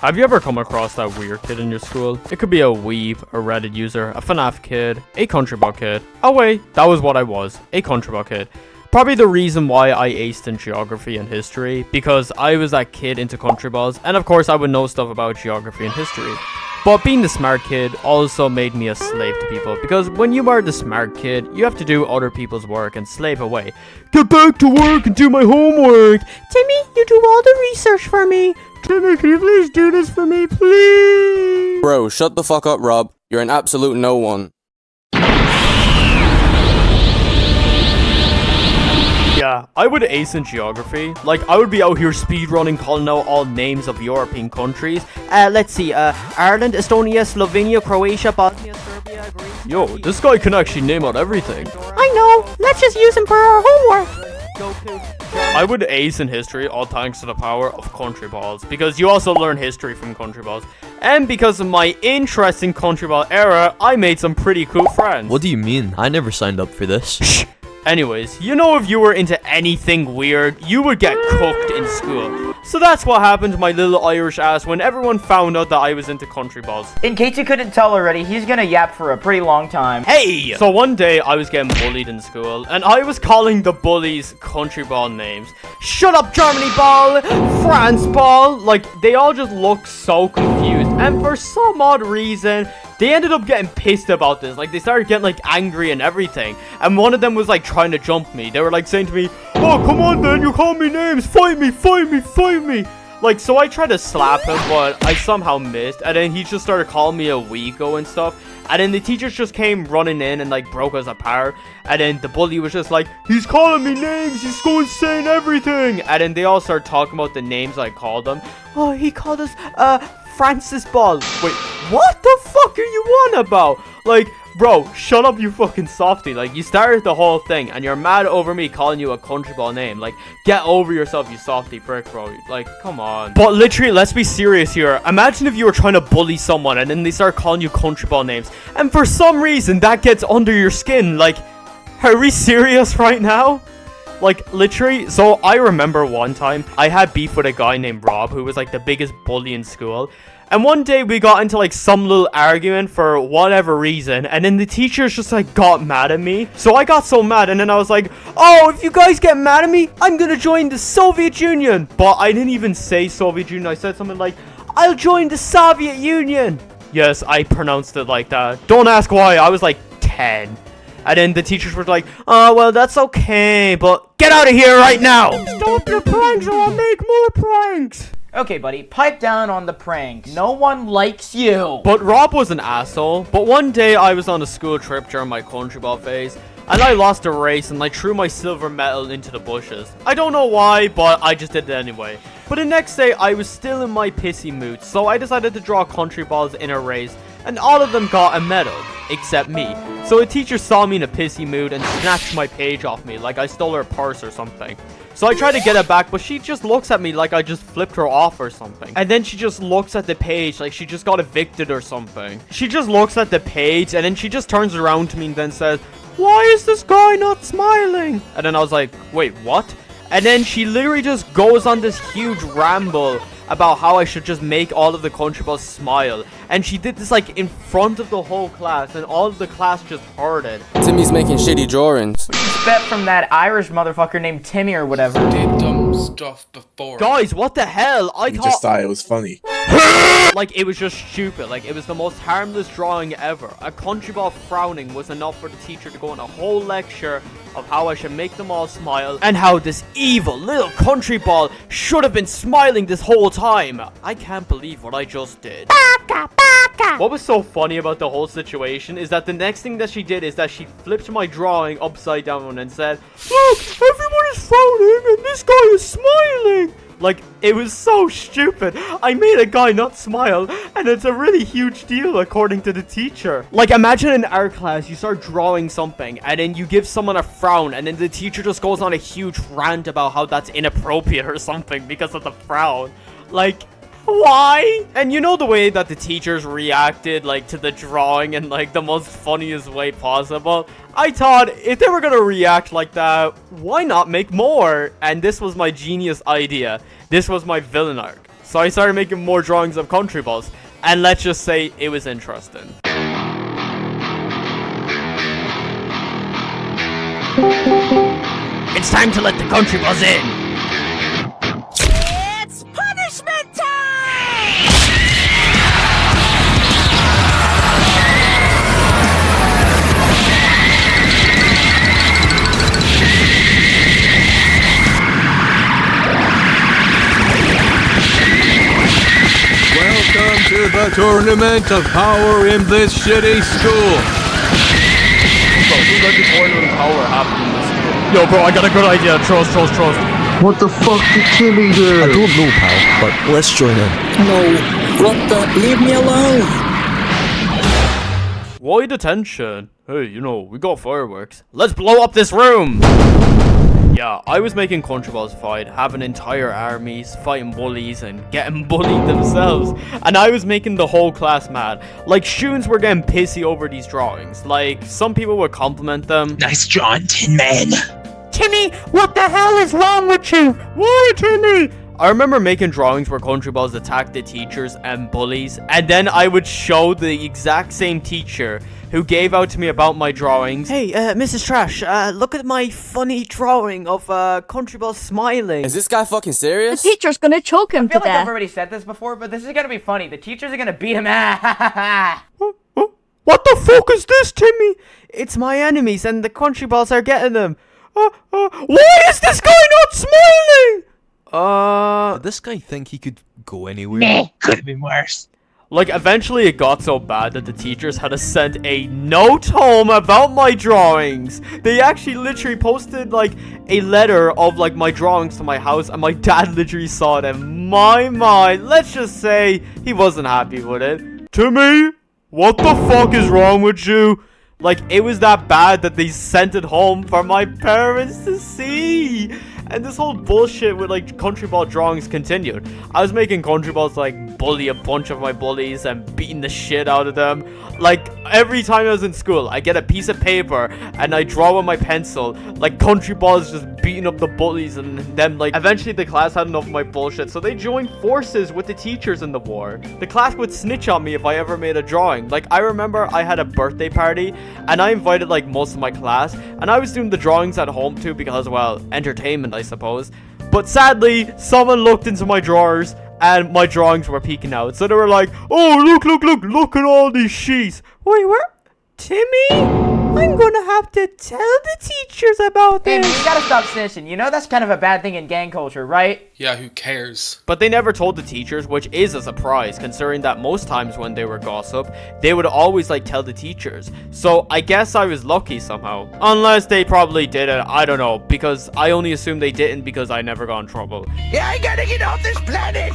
Have you ever come across that weird kid in your school? It could be a weeb, a Reddit user, a FNAF kid, a Countryball Kid. Oh wait, that was what I was, a Countryball Kid. Probably the reason why I aced in geography and history, because I was that kid into Countryballs, and of course I would know stuff about geography and history. But being the smart kid also made me a slave to people, because when you are the smart kid, you have to do other people's work and slave away. Get back to work and do my homework! Timmy, you do all the research for me! Timmy, can you please do this for me, please? Bro, shut the fuck up, Rob. You're an absolute no one. Yeah, I would ace in geography. Like, I would be out here speedrunning, calling out all names of European countries. Let's see, Ireland, Estonia, Slovenia, Croatia, Bosnia, Serbia, Greece... Yo, this guy can actually name out everything. I know! Let's just use him for our homework! I would ace in history, all thanks to the power of Countryballs, because you also learn history from Countryballs. And because of my interest in Countryball era, I made some pretty cool friends. What do you mean? I never signed up for this. Shh! Anyways, you know if you were into anything weird, you would get cooked in school. So that's what happened to my little Irish ass when everyone found out that I was into Countryballs. In case you couldn't tell already, he's gonna yap for a pretty long time. Hey! So one day, I was getting bullied in school, and I was calling the bullies Countryball names. Shut up, Germany ball! France ball! Like, they all just look so confused, and for some odd reason, they ended up getting pissed about this. Like, they started getting, like, angry and everything. And one of them was, like, trying to jump me. They were, like, saying to me, "Oh, come on, then, you call me names. Fight me, fight me, fight me." Like, so I tried to slap him, but I somehow missed. And then he just started calling me a weeko and stuff. And then the teachers just came running in and, like, broke us apart. And then the bully was just like, "He's calling me names. He's going to say everything." And then they all started talking about the names I called them. "Oh, he called us, Francis Ball." Wait, what the fuck are you on about? Like, bro, shut up, you fucking softy. Like, you started the whole thing, and you're mad over me calling you a Countryball name. Like, get over yourself, you softy prick, bro. Like, come on. But literally, let's be serious here. Imagine if you were trying to bully someone, and then they start calling you Countryball names, and for some reason, that gets under your skin. Like, are we serious right now? Like, literally, so I remember one time, I had beef with a guy named Rob, who was, like, the biggest bully in school. And one day, we got into, like, some little argument for whatever reason, and then the teachers just, like, got mad at me. So I got so mad, and then I was like, "Oh, if you guys get mad at me, I'm gonna join the Soviet Union." But I didn't even say Soviet Union. I said something like, "I'll join the Soviet Union." Yes, I pronounced it like that. Don't ask why, I was, like, 10. And then the teachers were like, "Oh, well, that's okay, but get out of here right now!" "Stop your pranks or I'll make more pranks!" Okay, buddy, pipe down on the pranks. No one likes you. But Rob was an asshole. But one day I was on a school trip during my Countryball phase, and I lost a race and I threw my silver medal into the bushes. I don't know why, but I just did it anyway. But the next day I was still in my pissy mood, so I decided to draw Countryballs in a race, and all of them got a medal, except me. So a teacher saw me in a pissy mood and snatched my page off me like I stole her purse or something. So I tried to get it back, but she just looks at me like I just flipped her off or something. And then she just looks at the page like she just got evicted or something. She just looks at the page, and then she just turns around to me and then says, "Why is this guy not smiling?" And then I was like, "Wait, what?" And then she literally just goes on this huge ramble about how I should just make all of the Countryball smile. And she did this, like, in front of the whole class, and all of the class just heard it. Timmy's making shitty drawings. Expect from that Irish motherfucker named Timmy or whatever. Did dumb stuff before. Guys, what the hell? I just thought it was funny. Like, it was just stupid. Like, it was the most harmless drawing ever. A Countryball frowning was enough for the teacher to go on a whole lecture of how I should make them all smile, and how this evil little Countryball should have been smiling this whole time. I can't believe what I just did. Baka, baka. What was so funny about the whole situation is that the next thing that she did is that she flipped my drawing upside down and said, "Look, everyone is frowning and this guy is smiling." Like, it was so stupid. I made a guy not smile, and it's a really huge deal according to the teacher. Like, imagine in art class, you start drawing something, and then you give someone a frown, and then the teacher just goes on a huge rant about how that's inappropriate or something because of the frown. Like, why? And you know the way that the teachers reacted, like, to the drawing in, like, the most funniest way possible? I thought, if they were gonna react like that, why not make more? And this was my genius idea. This was my villain arc. So I started making more drawings of country balls. And let's just say it was interesting. It's time to let the country balls in. It's punishment time! Welcome to the tournament of power in this shitty school. Bro, who's like the tournament of power happening in this school? Yo, bro, I got a good idea. Trust. What the fuck did Timmy I do? don't know, pal, but let's join in. No, drop that. Leave me alone. Why detention? Hey, you know, we got fireworks. Let's blow up this room! Yeah, I was making country balls fight, having entire armies, fighting bullies, and getting bullied themselves. And I was making the whole class mad. Like, students were getting pissy over these drawings. Like, some people would compliment them. Nice drawing, Tin Man. Timmy, what the hell is wrong with you? Why, Timmy? I remember making drawings where country balls attacked the teachers and bullies, and then I would show the exact same teacher who gave out to me about my drawings. Hey, Mrs. Trash, look at my funny drawing of country balls smiling. Is this guy fucking The serious? teacher's gonna choke him I to feel like I've death. already said this before, but this is gonna be funny. The teachers are gonna beat him. What the fuck is this, Timmy? It's my enemies, and the country balls are getting them. Why is this guy not smiling? Did this guy think he could go anywhere? Could have been worse. Like, eventually it got so bad that the teachers had to send a note home about my drawings. They actually literally posted, like, a letter of, like, my drawings to my house, and my dad literally saw it, and my, let's just say he wasn't happy with it. Timmy, what the fuck is wrong with you? Like, it was that bad that they sent it home for my parents to see. And this whole bullshit with, like, country ball drawings continued. I was making country balls, like, bully a bunch of my bullies and beating the shit out of them. Like, every time I was in school, I get a piece of paper and I draw with my pencil, like, country balls just beating up the bullies. And then, like, eventually the class had enough of my bullshit, so they joined forces with the teachers in the war. The class would snitch on me if I ever made a drawing. Like, I remember I had a birthday party and I invited, like, most of my class, and I was doing the drawings at home too because, well, entertainment, I suppose. But sadly, someone looked into my drawers and my drawings were peeking out. So they were like, oh, look at all these sheets. Wait, where? Timmy? I'm gonna have to tell the teachers about Hey, man, this. you gotta stop snitching. You know that's kind of a bad thing in gang culture, right? Yeah, who cares? But they never told the teachers, which is a surprise, considering that most times when they were gossip, they would always, like, tell the teachers. So I guess I was lucky somehow. Unless they probably didn't, I don't know, because I only assume they didn't because I never got in trouble. Yeah, I gotta get off this planet.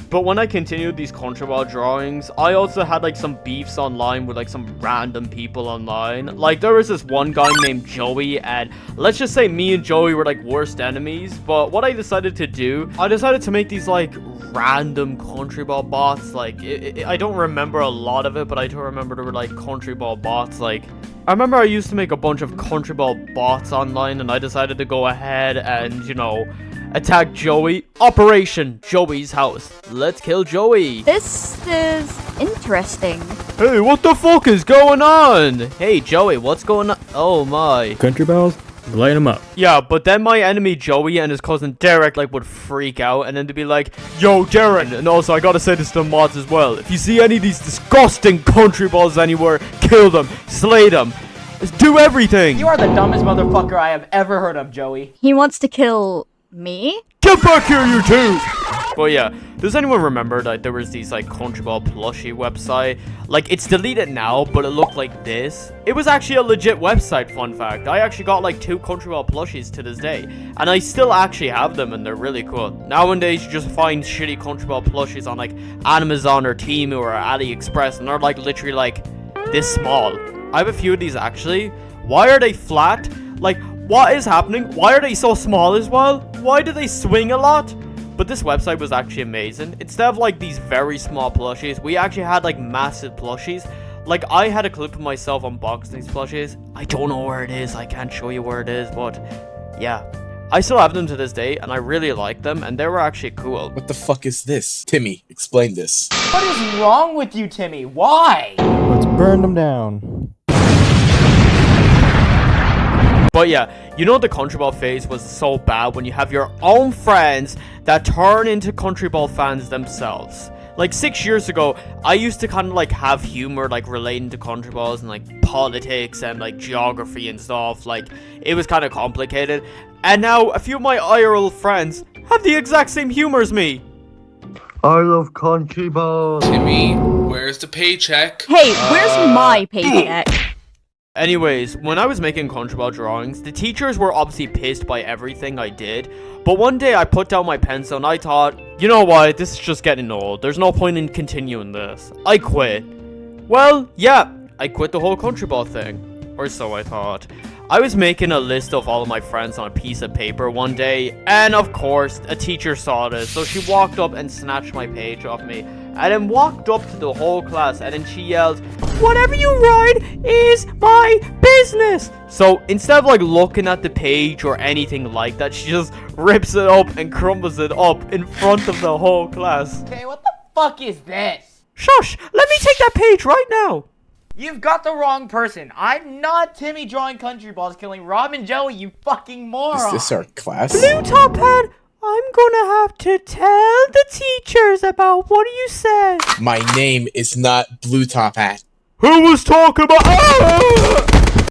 But when I continued these Countryball drawings, I also had, like, some beefs online with, like, some random people online. Like, there was this one guy named Joey, and let's just say me and Joey were, like, worst enemies. But what I decided to do, I decided to make these, like, random Countryball bots. Like, I don't remember a lot of it, but I do remember there were, like, Countryball bots. Like, I remember I used to make a bunch of Countryball bots online, and I decided to go ahead and, you know, attack Joey. Operation Joey's house. Let's kill Joey. This is interesting. Hey, what the fuck is going on? Hey, Joey, what's going on? Oh my. Country balls, light them up. Yeah, but then my enemy Joey and his cousin Derek, like, would freak out, and then they'd be like, yo, Darren, and also I gotta say this to the mods as well. If you see any of these disgusting country balls anywhere, kill them, slay them, just do everything. You are the dumbest motherfucker I have ever heard of, Joey. He wants to kill me? Get back here, you two! But yeah, does anyone remember that there was these, like, Countryball plushie website? Like, it's deleted now, but it looked like this. It was actually a legit website, fun fact. I actually got, like, 2 Countryball plushies to this day. And I still actually have them, and they're really cool. Nowadays, you just find shitty Countryball plushies on, like, Amazon or Temu or AliExpress, and they're, like, literally, like, this small. I have a few of these, actually. Why are they flat? Like, what is happening? Why are they so small as well? Why do they swing a lot? But this website was actually amazing. Instead of, like, these very small plushies, we actually had, like, massive plushies. Like, I had a clip of myself unboxing these plushies. I don't know where it is. I can't show you where it is, but yeah. I still have them to this day, and I really like them, and they were actually cool. What the fuck is this? Timmy, explain this. What is wrong with you, Timmy? Why? Let's burn them down. But yeah, you know the Countryball phase was so bad when you have your own friends that turn into Countryball fans themselves. Like 6 years ago, I used to kind of like have humor like relating to Countryballs and like politics and like geography and stuff. Like it was kind of complicated. And now a few of my IRL friends have the exact same humor as me. I love Countryball. Timmy, where's the paycheck? Hey, where's my paycheck? Anyways, when I was making Countryball drawings, the teachers were obviously pissed by everything I did. But one day I put down my pencil and I thought, you know what, this is just getting old. There's no point in continuing this. I quit. Well, yeah, I quit the whole Countryball thing. Or so I thought. I was making a list of all of my friends on a piece of paper one day, and of course, a teacher saw this, so she walked up and snatched my page off me, and then walked up to the whole class, and then she yelled, "Whatever you write is my business!" So instead of like looking at the page or anything like that, she just rips it up and crumbles it up in front of the whole class. Okay, what the fuck is this? Shush! Let me take that page right now! You've got the wrong person. I'm not Timmy drawing country balls killing Rob and Joey, you fucking moron. Is this our class? Blue Top Hat, I'm gonna have to tell the teachers about what you said. My name is not Blue Top Hat. Who was talking about? Ah!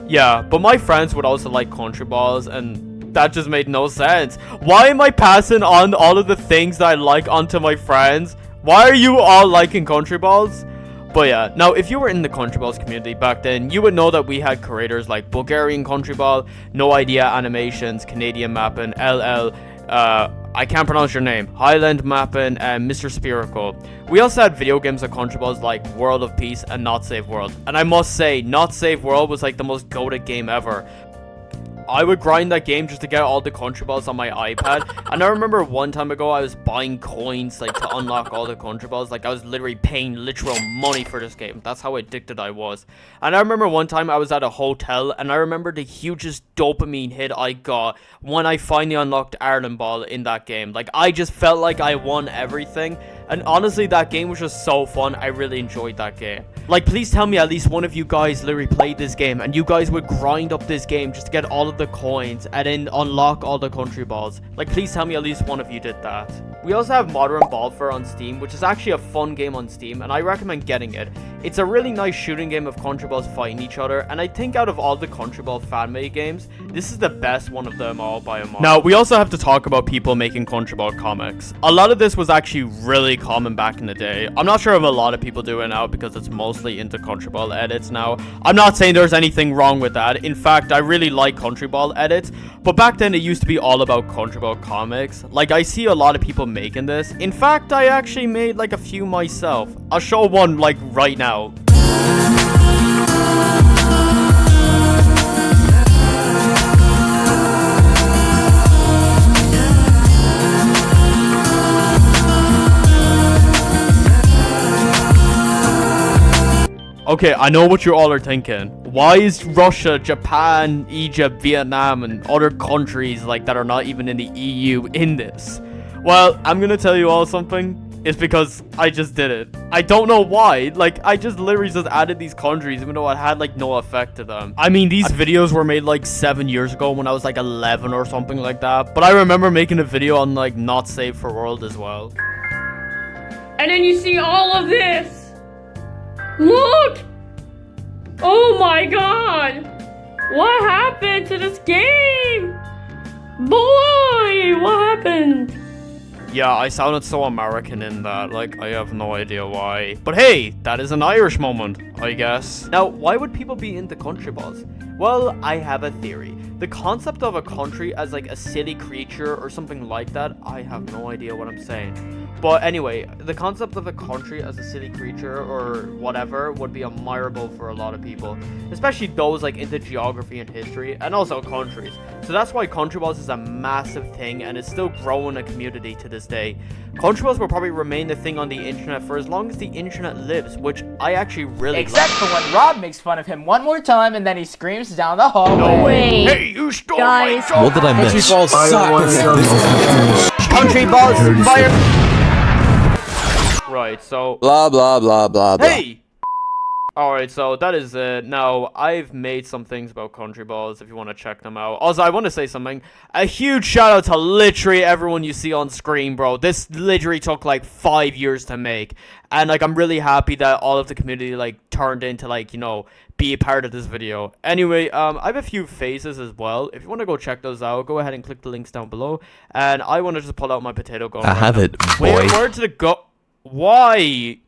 Yeah, but my friends would also like country balls, and that just made no sense. Why am I passing on all of the things that I like onto my friends? Why are you all liking country balls? But yeah, now if you were in the Countryballs community back then, you would know that we had creators like Bulgarian Countryball, No Idea Animations, Canadian Mappin, LL, I can't pronounce your name, Highland Mappin, and Mr. Spherical. We also had video games of Countryballs like World of Peace and Not Save World. And I must say, Not Save World was like the most goated game ever. I would grind that game just to get all the country balls on my iPad. And I remember one time ago, I was buying coins like to unlock all the country balls. Like I was literally paying literal money for this game. That's how addicted I was. And I remember one time I was at a hotel, and I remember the hugest dopamine hit I got when I finally unlocked Ireland Ball in that game. Like I just felt like I won everything. And honestly, that game was just so fun. I really enjoyed that game. Like, please tell me at least one of you guys literally played this game and you guys would grind up this game just to get all of the coins and then unlock all the country balls. Like, please tell me at least one of you did that. We also have Modern Ballfair on Steam, which is actually a fun game on Steam, and I recommend getting it. It's a really nice shooting game of country balls fighting each other, and I think out of all the country ball fan-made games, this is the best one of them all by a mile. Now, we also have to talk about people making country ball comics. A lot of this was actually really common back in the day. I'm not sure if a lot of people do it now because it's mostly into country ball edits now. I'm not saying there's anything wrong with that. In fact, I really like country ball edits, but back then it used to be all about country ball comics. Like, I see a lot of people making this. In fact, I actually made like a few myself. I'll show one like right now. Okay, I know what you all are thinking. Why is Russia, Japan, Egypt, Vietnam, and other countries like that are not even in the EU in this? Well, I'm gonna tell you all something. It's because I just did it. I don't know why. Like, I just literally just added these countries even though it had like no effect to them. I mean, these videos were made like 7 years ago when I was like 11 or something like that. But I remember making a video on like Not Safe for World as well. And then you see all of this. Look! Oh my god! What happened to this game? Boy, what happened? Yeah, I sounded so American in that, like, I have no idea why. But hey, that is an Irish moment, I guess. Now, why would people be into country balls? Well, I have a theory. The concept of a country as like a silly creature or something like that, I have no idea what I'm saying. But anyway, the concept of a country as a city creature or whatever would be admirable for a lot of people, especially those like into geography and history, and also countries. So that's why Countryballs is a massive thing, and it's still growing a community to this day. Countryballs will probably remain the thing on the internet for as long as the internet lives, which I actually really Except like. for when Rob makes fun of him one more time and then he screams down the hallway. No Wait, Hey, you stole guys. my job! What did I miss? Countryballs suck. Countryballs, fire! Right, so... Blah, blah, blah, blah, blah. Hey! Alright, so that is it. Now, I've made some things about Countryballs if you want to check them out. Also, I want to say something. A huge shout out to literally everyone you see on screen, bro. This literally took like 5 years to make. And like, I'm really happy that all of the community like turned into like, you know, be a part of this video. Anyway, I have a few phases as well. If you want to go check those out, go ahead and click the links down below. And I want to just pull out my potato gun. I have it, boy. Where did it go? Why?